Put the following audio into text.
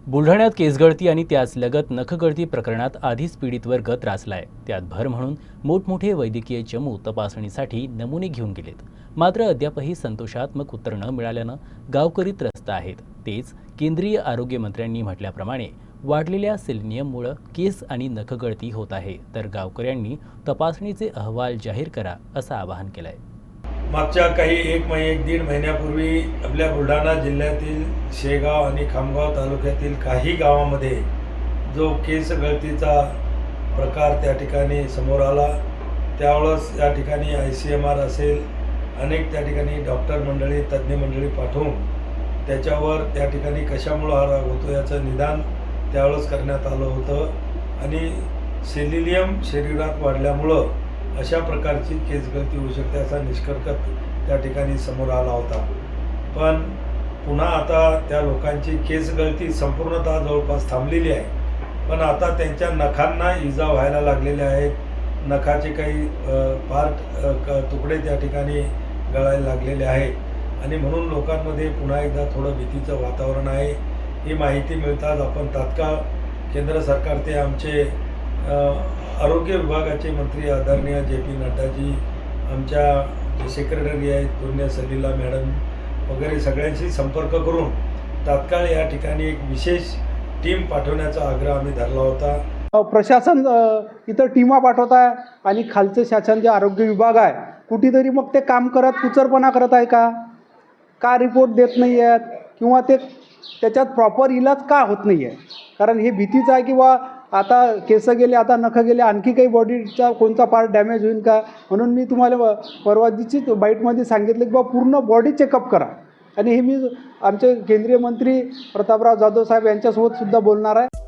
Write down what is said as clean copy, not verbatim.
बुलढाण्यात केसगळती आणि त्याच लगत नखगळती प्रकरणात आधीच पीडितवर गत राचलाय। त्यात भर म्हणून मोठमोठे वैद्यकीय चमू तपासणीसाठी नमुने घेऊन गेलेत। मात्र अद्यापही संतोषात्मक उत्तर न मिळाल्यानं गावकरी त्रस्त आहेत। तेच केंद्रीय आरोग्य मंत्र्यांनी म्हटल्याप्रमाणे वाढलेल्या सेलेनियममुळे केस आणि नखगळती होत आहे, तर गावकऱ्यांनी तपासणीचे अहवाल जाहीर करा असं आवाहन केलंय। मागच्या काही एक दीड महिन्यापूर्वी आपल्या बुलढाणा जिल्ह्यातील शेगाव आणि खामगाव तालुक्यातील काही गावामध्ये जो केस गळतीचा प्रकार त्या ठिकाणी समोर आला, त्यावेळेस या ठिकाणी ICMR असेल, अनेक त्या ठिकाणी डॉक्टर मंडळी, तज्ज्ञ मंडळी पाठवून त्याच्यावर त्या ठिकाणी कशामुळे हा राग होतो याचं निदान त्यावेळेस करण्यात आलं होतं आणि सेलेनियम शरीरात वाढल्यामुळं अशा प्रकारची केसगळती होऊ शकते असा निष्कर्ष त्या ठिकाणी समोर आला होता। पण पुन्हा आता त्या लोकांची केसगळती संपूर्णतः जवळपास थांबलेली आहे, पण आता त्यांच्या नखांना इजा व्हायला लागलेल्या आहेत। नखाचे काही तुकडे त्या ठिकाणी गळायला लागलेले आहेत आणि म्हणून लोकांमध्ये पुन्हा एकदा थोडं भीतीचं वातावरण आहे। ही माहिती मिळताच आपण तात्काळ केंद्र सरकार ते आमचे आरोग्य विभागाचे मंत्री आदरणीय JP नड्डाजी, आमच्या सेक्रेटरी आहेत पुण्य सलीला मॅडम वगैरे सगळ्यांशी संपर्क करून तात्काळ या ठिकाणी एक विशेष टीम पाठवण्याचा आग्रह आम्ही धरला होता। प्रशासन इथं टीमा पाठवत आहे आणि खालचं शासन जे आरोग्य विभाग आहे कुठेतरी मग ते काम कुचरपणा करत आहे का रिपोर्ट देत नाही आहेत किंवा त्याच्यात प्रॉपर इलाज का होत नाही आहे। कारण हे भीतीचं आहे की बा आता केस गेले, आता नख गेले, आणखी काही बॉडीचा कोणता पार्ट डॅमेज होईल का, म्हणून मी तुम्हाला परवादीचीच बाईटमध्ये सांगितलं की बा पूर्ण बॉडी चेकअप करा। आणि हे मी आमचे केंद्रीय मंत्री प्रतापराव जाधव साहेब यांच्यासोबत सुद्धा बोलणार आहे।